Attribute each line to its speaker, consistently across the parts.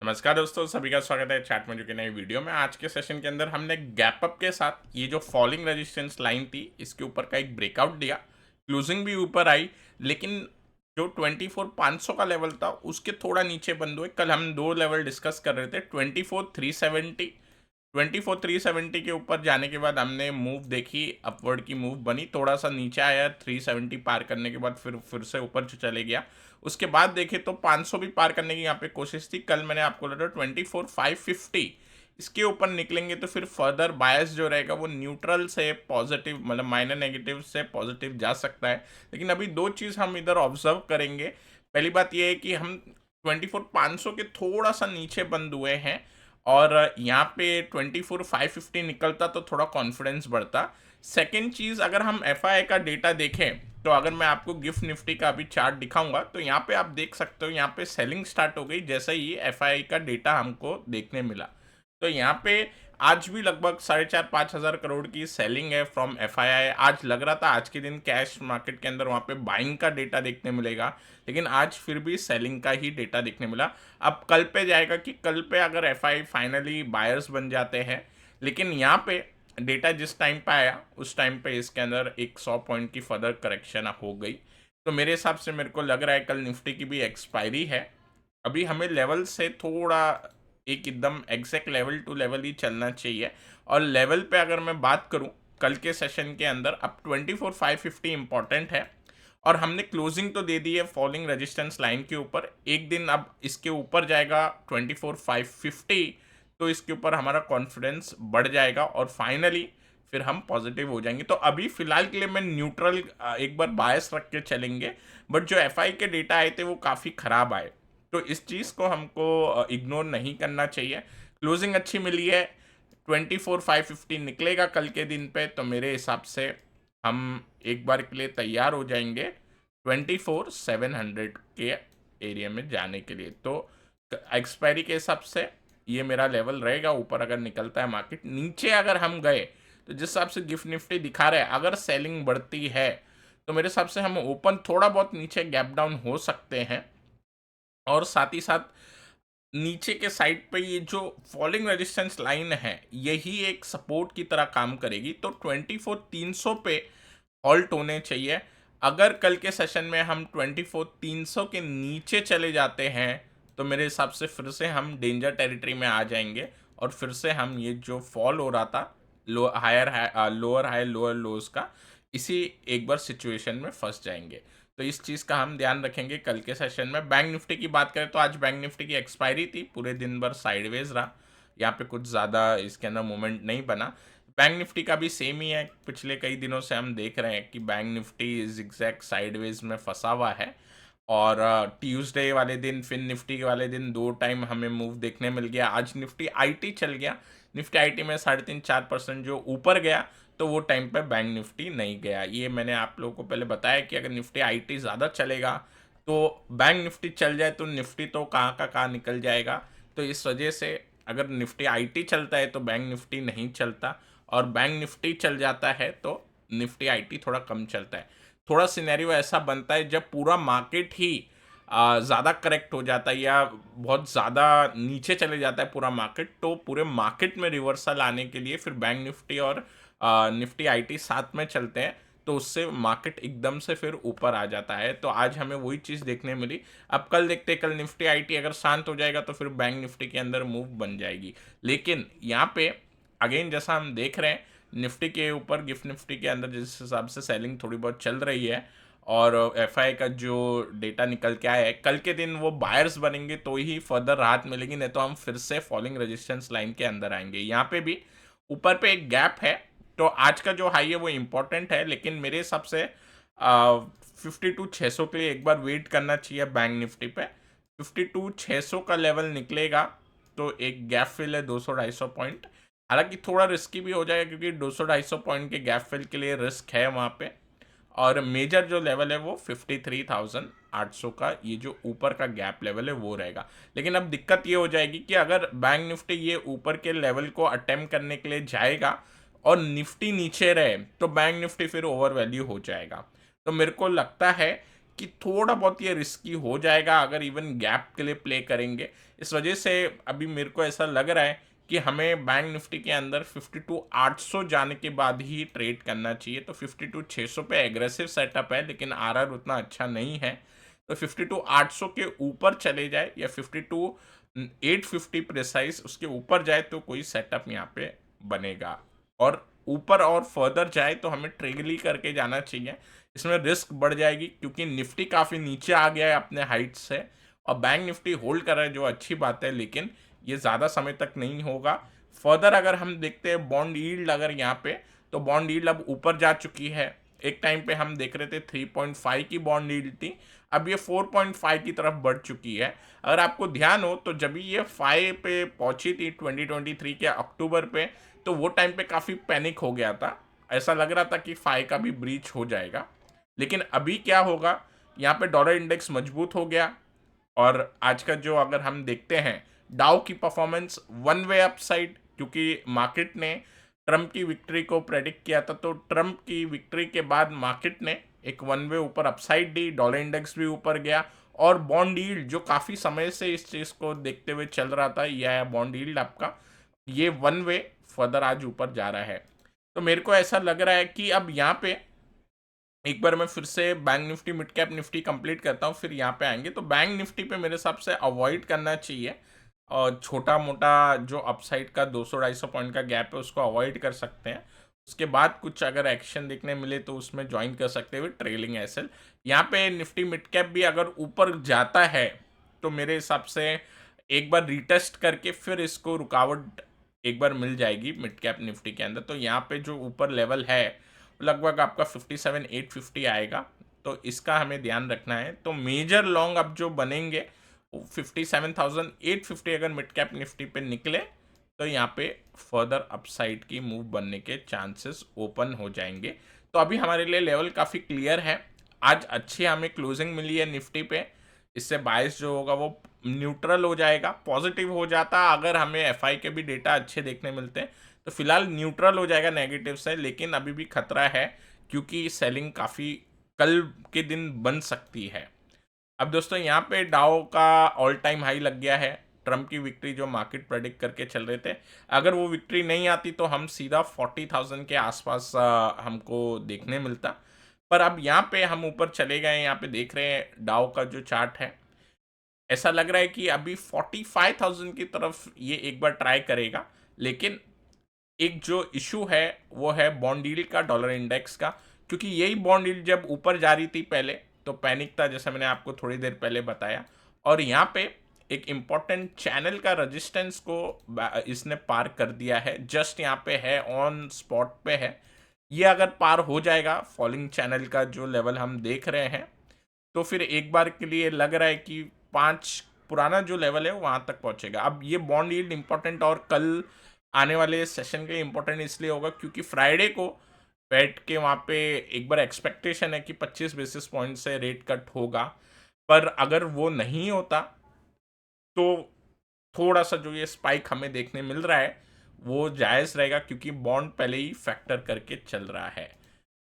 Speaker 1: नमस्कार दोस्तों, सभी का स्वागत है चैट में जो कि नई वीडियो में। आज के सेशन के अंदर हमने गैप अप के साथ ये जो फॉलिंग रेजिस्टेंस लाइन थी इसके ऊपर का एक ब्रेकआउट दिया। क्लोजिंग भी ऊपर आई, लेकिन जो 24,500 का लेवल था उसके थोड़ा नीचे बंद हुए। कल हम दो लेवल डिस्कस कर रहे थे, 24,370। 24,370 के ऊपर जाने के बाद हमने मूव देखी, अपवर्ड की मूव बनी, थोड़ा सा नीचे आया, 370 पार करने के बाद फिर से ऊपर चले गया। उसके बाद देखे तो 500 भी पार करने की यहाँ पे कोशिश थी। कल मैंने आपको लगा 24,550 इसके ऊपर निकलेंगे तो फिर फर्दर बायस जो रहेगा वो न्यूट्रल से पॉजिटिव, मतलब माइनर नेगेटिव से पॉजिटिव जा सकता है। लेकिन अभी दो चीज़ हम इधर ऑब्जर्व करेंगे। पहली बात ये है कि हम 24,500 के थोड़ा सा नीचे बंद हुए हैं, और यहाँ पे 24,550 निकलता तो थोड़ा कॉन्फिडेंस बढ़ता। सेकेंड चीज़, अगर हम एफआई का डेटा देखें तो अगर मैं आपको गिफ्ट निफ्टी का अभी चार्ट दिखाऊंगा तो यहाँ पे आप देख सकते हो, यहाँ पे सेलिंग स्टार्ट हो गई जैसे ही एफआई का डेटा हमको देखने मिला। तो यहाँ पे आज भी लगभग 4,500-5,000 करोड़ की सेलिंग है फ्रॉम एफआईआई। आज लग रहा था आज के दिन कैश मार्केट के अंदर वहाँ पे बाइंग का डेटा देखने मिलेगा, लेकिन आज फिर भी सेलिंग का ही डेटा देखने मिला। अब कल पे जाएगा कि कल पे अगर एफआई फाइनली बायर्स बन जाते हैं। लेकिन यहाँ पे डेटा जिस टाइम पे आया उस टाइम पे इसके अंदर एक 100 पॉइंट की फर्दर करेक्शन हो गई। तो मेरे हिसाब से मेरे को लग रहा है कल निफ्टी की भी एक्सपायरी है। अभी हमें लेवल से थोड़ा एक एकदम एग्जैक्ट लेवल टू लेवल ही चलना चाहिए। और लेवल पे अगर मैं बात करूं कल के सेशन के अंदर, अब 24,550 इंपॉर्टेंट है, और हमने क्लोजिंग तो दे दी है फॉलिंग रेजिस्टेंस लाइन के ऊपर। एक दिन अब इसके ऊपर जाएगा 24,550 तो इसके ऊपर हमारा कॉन्फिडेंस बढ़ जाएगा और फाइनली फिर हम पॉजिटिव हो जाएंगे। तो अभी फिलहाल के लिए मैं न्यूट्रल एक बार बायस रख के चलेंगे। बट जो एफआई के डेटा आए थे वो काफ़ी ख़राब आए, तो इस चीज़ को हमको इग्नोर नहीं करना चाहिए। क्लोजिंग अच्छी मिली है, 24,550 निकलेगा कल के दिन पे, तो मेरे हिसाब से हम एक बार के लिए तैयार हो जाएंगे 24,700 के एरिया में जाने के लिए। तो एक्सपायरी के हिसाब से ये मेरा लेवल रहेगा। ऊपर अगर निकलता है मार्केट, नीचे अगर हम गए तो जिस हिसाब से गिफ्ट निफ्टी दिखा रहे हैं, अगर सेलिंग बढ़ती है तो मेरे हिसाब से हम ओपन थोड़ा बहुत नीचे गैप डाउन हो सकते हैं। और साथ ही साथ नीचे के साइड पे ये जो फॉलिंग रेजिस्टेंस लाइन है यही एक सपोर्ट की तरह काम करेगी। तो 24,300 पे हॉल्ट होने चाहिए। अगर कल के सेशन में हम 24,300 के नीचे चले जाते हैं तो मेरे हिसाब से फिर से हम डेंजर टेरिटरी में आ जाएंगे, और फिर से हम ये जो फॉल हो रहा था लोअर हाई लोअर लोज का, इसी एक बार सिचुएशन में फंस जाएंगे। तो इस चीज़ का हम ध्यान रखेंगे कल के सेशन में। बैंक निफ्टी की बात करें तो आज बैंक निफ्टी की एक्सपायरी थी, पूरे दिन भर साइडवेज रहा, यहाँ पे कुछ ज़्यादा इसके अंदर मूवमेंट नहीं बना। बैंक निफ्टी का भी सेम ही है, पिछले कई दिनों से हम देख रहे हैं कि बैंक निफ्टी zigzag साइडवेज में फंसा हुआ है। और ट्यूसडे वाले दिन फिर निफ्टी वाले दिन दो टाइम हमें मूव देखने मिल गया। आज निफ्टी आईटी चल गया, निफ्टी आईटी में 3.5-4% जो ऊपर गया, तो वो टाइम पे बैंक निफ्टी नहीं गया। ये मैंने आप लोगों को पहले बताया कि अगर निफ्टी आईटी ज़्यादा चलेगा तो बैंक निफ्टी चल जाए तो निफ्टी तो कहाँ का कहाँ निकल जाएगा। तो इस वजह से अगर निफ्टी आईटी चलता है तो बैंक निफ्टी नहीं चलता, और बैंक निफ्टी चल जाता है तो निफ्टी आईटी थोड़ा कम चलता है। थोड़ा सिनेरियो ऐसा बनता है जब पूरा मार्केट ही ज़्यादा करेक्ट हो जाता है या बहुत ज़्यादा नीचे चले जाता है पूरा मार्केट, तो पूरे मार्केट में रिवर्सल आने के लिए फिर बैंक निफ्टी और निफ्टी आईटी साथ में चलते हैं, तो उससे मार्केट एकदम से फिर ऊपर आ जाता है। तो आज हमें वही चीज़ देखने मिली। अब कल देखते हैं, कल निफ्टी आईटी अगर शांत हो जाएगा तो फिर बैंक निफ्टी के अंदर मूव बन जाएगी। लेकिन यहाँ पे अगेन जैसा हम देख रहे हैं निफ्टी के ऊपर गिफ्ट निफ्टी के अंदर जिस हिसाब से सेलिंग थोड़ी बहुत चल रही है, और एफआई का जो डेटा निकल के आया है, कल के दिन वो बायर्स बनेंगे तो ही फर्दर राहत मिलेगी, नहीं तो हम फिर से फॉलिंग रेजिस्टेंस लाइन के अंदर आएंगे। यहाँ पे भी ऊपर पे एक गैप है, तो आज का जो हाई है वो इम्पोर्टेंट है, लेकिन मेरे हिसाब से 52,600 के लिए एक बार वेट करना चाहिए बैंक निफ्टी पे। 52,600 का लेवल निकलेगा तो एक गैप फिल है 200-250 पॉइंट। हालांकि थोड़ा रिस्की भी हो जाएगा क्योंकि 200-250 पॉइंट के गैप फिल के लिए रिस्क है वहाँ पे। और मेजर जो लेवल है वो 53,800 का, ये जो ऊपर का गैप लेवल है वो रहेगा। लेकिन अब दिक्कत ये हो जाएगी कि अगर बैंक निफ्टी ये ऊपर के लेवल को अटेम्प्ट करने के लिए जाएगा और निफ्टी नीचे रहे तो बैंक निफ्टी फिर ओवर वैल्यू हो जाएगा। तो मेरे को लगता है कि थोड़ा बहुत ये रिस्की हो जाएगा अगर इवन गैप के लिए प्ले करेंगे। इस वजह से अभी मेरे को ऐसा लग रहा है कि हमें बैंक निफ्टी के अंदर 52,800 जाने के बाद ही ट्रेड करना चाहिए। तो 52,600 पे एग्रेसिव सेटअप है, लेकिन आरआर उतना अच्छा नहीं है। तो 52,800 के ऊपर चले जाए या 52,850 प्रिसाइज उसके ऊपर जाए तो कोई सेटअप यहाँ पे बनेगा। और ऊपर और फर्दर जाए तो हमें ट्रेगली करके जाना चाहिए। इसमें रिस्क बढ़ जाएगी क्योंकि निफ्टी काफ़ी नीचे आ गया है अपने हाइट से, और बैंक निफ्टी होल्ड कर रहा है जो अच्छी बात है, लेकिन ये ज़्यादा समय तक नहीं होगा। फर्दर अगर हम देखते हैं बॉन्ड यील्ड, अगर यहाँ पे तो बॉन्ड यील्ड अब ऊपर जा चुकी है। एक टाइम पे हम देख रहे थे 3.5 की बॉन्ड यील्ड थी, अब ये 4.5 की तरफ बढ़ चुकी है। अगर आपको ध्यान हो तो जब ये 5 पे पहुंची थी 2023 के अक्टूबर पे, तो वो टाइम पे काफ़ी पैनिक हो गया था। ऐसा लग रहा था कि 5 का भी ब्रीच हो जाएगा। लेकिन अभी क्या होगा, यहाँ पे डॉलर इंडेक्स मजबूत हो गया। और आज का जो अगर हम देखते हैं डाउ की परफॉर्मेंस वन वे अपसाइड, क्योंकि मार्केट ने ट्रम्प की विक्ट्री को प्रेडिक्ट किया था, तो ट्रम्प की विक्ट्री के बाद मार्केट ने एक वन वे ऊपर अपसाइड दी, डॉलर इंडेक्स भी ऊपर गया। और बॉन्ड यील्ड जो काफ़ी समय से इस चीज़ को देखते हुए चल रहा था, यह बॉन्ड यील्ड आपका ये वन वे फर्दर आज ऊपर जा रहा है। तो मेरे को ऐसा लग रहा है कि अब यहाँ पे एक बार मैं फिर से bank Nifty mid cap Nifty complete करता हूँ, फिर यहाँ पे आएंगे। तो बैंक निफ्टी पे मेरे हिसाब से अवॉइड करना चाहिए, और छोटा मोटा जो अपसाइड का 200-250 पॉइंट का गैप है उसको अवॉइड कर सकते हैं। उसके बाद कुछ अगर एक्शन देखने मिले तो उसमें ज्वाइन कर सकते हुए ट्रेलिंग एसएल। यहाँ पे निफ्टी मिड कैप भी अगर ऊपर जाता है तो मेरे हिसाब से एक बार रिटेस्ट करके फिर इसको रुकावट एक बार मिल जाएगी मिड कैप निफ्टी के अंदर। तो यहाँ पे जो ऊपर लेवल है लगभग आपका 57,850 आएगा, तो इसका हमें ध्यान रखना है। तो मेजर लॉन्ग अब जो बनेंगे 57,850 अगर मिड कैप निफ्टी पे निकले तो यहाँ पे फर्दर अपसाइड की मूव बनने के चांसेस ओपन हो जाएंगे। तो अभी हमारे लिए लेवल काफ़ी क्लियर है। आज अच्छी हमें क्लोजिंग मिली है निफ्टी पे, इससे बायस जो होगा वो न्यूट्रल हो जाएगा। पॉजिटिव हो जाता अगर हमें एफआई के भी डेटा अच्छे देखने मिलते हैं, तो फिलहाल न्यूट्रल हो जाएगा नेगेटिव से, लेकिन अभी भी खतरा है क्योंकि सेलिंग काफ़ी कल के दिन बन सकती है। अब दोस्तों यहाँ पे डाउ का ऑल टाइम हाई लग गया है। ट्रम्प की विक्ट्री जो मार्केट प्रेडिक्ट करके चल रहे थे, अगर वो विक्ट्री नहीं आती तो हम सीधा 40,000 के आसपास हमको देखने मिलता। पर अब यहाँ पे हम ऊपर चले गए, यहाँ पे देख रहे हैं डाउ का जो चार्ट है, ऐसा लग रहा है कि अभी 45,000 की तरफ ये एक बार ट्राई करेगा। लेकिन एक जो इशू है वो है बॉन्ड यील्ड का, डॉलर इंडेक्स का, क्योंकि यही बॉन्ड यील्ड जब ऊपर जा रही थी पहले तो पैनिक था, जैसे मैंने आपको थोड़ी देर पहले बताया। और यहाँ पे एक इम्पॉर्टेंट चैनल का रेजिस्टेंस को इसने पार कर दिया है, जस्ट यहाँ पे है, ऑन स्पॉट पे है। ये अगर पार हो जाएगा फॉलिंग चैनल का जो लेवल हम देख रहे हैं, तो फिर एक बार के लिए लग रहा है कि 5 पुराना जो लेवल है वहां तक पहुंचेगा। अब ये बॉन्ड यील्ड इंपॉर्टेंट और कल आने वाले सेशन के इंपॉर्टेंट इसलिए होगा क्योंकि फ्राइडे को फेड के वहाँ पे एक बार एक्सपेक्टेशन है कि 25 बेसिस पॉइंट से रेट कट होगा। पर अगर वो नहीं होता तो थोड़ा सा जो ये स्पाइक हमें देखने मिल रहा है वो जायज़ रहेगा, क्योंकि बॉन्ड पहले ही फैक्टर करके चल रहा है।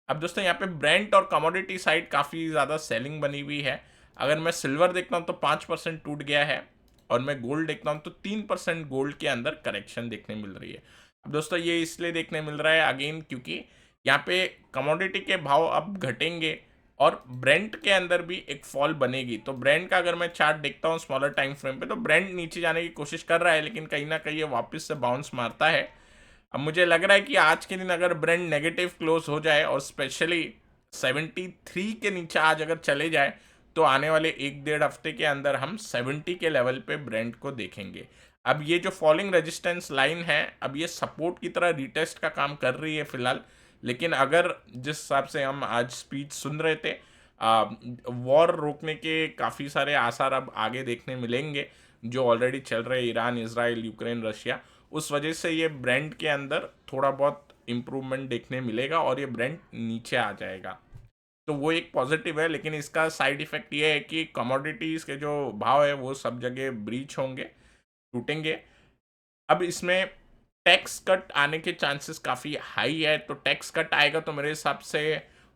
Speaker 1: अब दोस्तों यहाँ पे ब्रेंट और कमोडिटी साइड काफ़ी ज़्यादा सेलिंग बनी हुई है। अगर मैं सिल्वर देखता हूँ तो 5% टूट गया है, और मैं गोल्ड देखता हूँ तो 3% गोल्ड के अंदर करेक्शन देखने मिल रही है। अब दोस्तों ये इसलिए देखने मिल रहा है अगेन क्योंकि यहाँ पे कमोडिटी के भाव अब घटेंगे और ब्रेंट के अंदर भी एक फॉल बनेगी। तो ब्रेंट का अगर मैं चार्ट देखता हूँ स्मॉलर टाइम फ्रेम पे, तो ब्रेंट नीचे जाने की कोशिश कर रहा है, लेकिन कहीं ना कहीं ये वापस से बाउंस मारता है। अब मुझे लग रहा है कि आज के दिन अगर ब्रेंट नेगेटिव क्लोज हो जाए और स्पेशली 73 के नीचे आज अगर चले जाए, तो आने वाले 1-1.5 हफ्ते के अंदर हम 70 के लेवल पे ब्रेंट को देखेंगे। अब ये जो फॉलिंग रेजिस्टेंस लाइन है, अब ये सपोर्ट की तरह रिटेस्ट का काम कर रही है फिलहाल। लेकिन अगर जिस हिसाब से हम आज स्पीच सुन रहे थे, वॉर रोकने के काफ़ी सारे आसार अब आगे देखने मिलेंगे जो ऑलरेडी चल रहे हैं, ईरान, इजराइल, यूक्रेन, रशिया। उस वजह से ये ब्रेंट के अंदर थोड़ा बहुत इम्प्रूवमेंट देखने मिलेगा और ये ब्रेंट नीचे आ जाएगा। तो वो एक पॉजिटिव है, लेकिन इसका साइड इफेक्ट ये है कि कमोडिटीज़ के जो भाव है वो सब जगह ब्रीच होंगे, टूटेंगे। अब इसमें टैक्स कट आने के चांसेस काफ़ी हाई है, तो टैक्स कट आएगा तो मेरे हिसाब से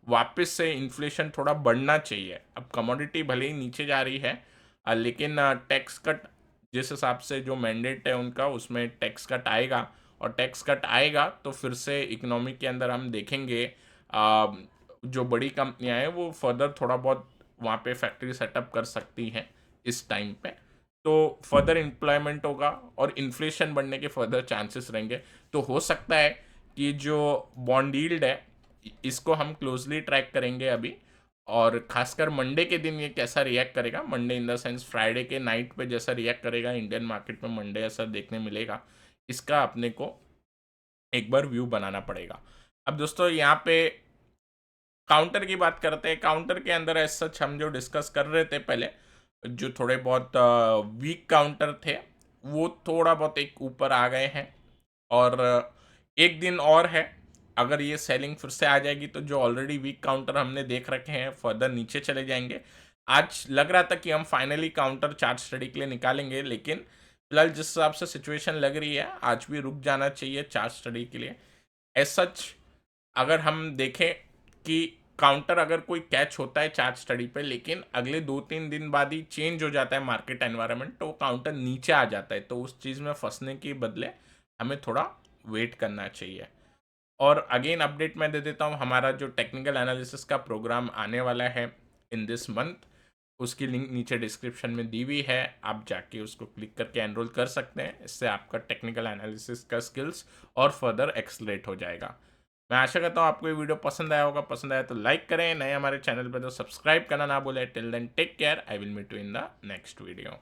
Speaker 1: वापस से इन्फ्लेशन थोड़ा बढ़ना चाहिए। अब कमोडिटी भले ही नीचे जा रही है, लेकिन टैक्स कट जिस हिसाब से जो मैंडेट है उनका, उसमें टैक्स कट आएगा, और टैक्स कट आएगा तो फिर से इकोनॉमी के अंदर हम देखेंगे जो बड़ी कंपनियां हैं वो फर्दर थोड़ा बहुत वहाँ पे फैक्ट्री सेटअप कर सकती हैं इस टाइम पे। तो फर्दर एम्प्लॉयमेंट होगा और इन्फ्लेशन बढ़ने के फर्दर चांसेस रहेंगे। तो हो सकता है कि जो बॉन्ड यील्ड है इसको हम क्लोजली ट्रैक करेंगे अभी, और खासकर मंडे के दिन ये कैसा रिएक्ट करेगा, Monday in the sense Friday के नाइट पे जैसा रिएक्ट करेगा इंडियन मार्केट में मंडे ऐसा देखने मिलेगा, इसका अपने को एक बार व्यू बनाना पड़ेगा। अब दोस्तों यहाँ पे काउंटर की बात करते हैं। काउंटर के अंदर एज सच हम जो डिस्कस कर रहे थे पहले, जो थोड़े बहुत वीक काउंटर थे वो थोड़ा बहुत एक ऊपर आ गए हैं, और एक दिन और है। अगर ये सेलिंग फिर से आ जाएगी तो जो ऑलरेडी वीक काउंटर हमने देख रखे हैं फर्दर नीचे चले जाएंगे। आज लग रहा था कि हम फाइनली काउंटर चार्ट स्टडी के लिए निकालेंगे, लेकिन फिलहाल जिस हिसाब से सिचुएशन लग रही है आज भी रुक जाना चाहिए चार्ट स्टडी के लिए। एज सच अगर हम देखें कि काउंटर अगर कोई कैच होता है चार्ट स्टडी पे, लेकिन अगले 2-3 दिन बाद ही चेंज हो जाता है मार्केट एनवायरनमेंट, तो काउंटर नीचे आ जाता है, तो उस चीज़ में फंसने के बदले हमें थोड़ा वेट करना चाहिए। और अगेन अपडेट मैं दे देता हूँ, हमारा जो टेक्निकल एनालिसिस का प्रोग्राम आने वाला है इन दिस मंथ, उसकी लिंक नीचे डिस्क्रिप्शन में दी हुई है, आप जाके उसको क्लिक करके एनरोल कर सकते हैं। इससे आपका टेक्निकल एनालिसिस का स्किल्स और फर्दर एक्सलेट हो जाएगा। मैं आशा करता हूँ आपको ये वीडियो पसंद आया होगा। पसंद आया तो लाइक करें, नए हमारे चैनल पर तो सब्सक्राइब करना ना भूलें। Till then take care, I will meet you in the next video.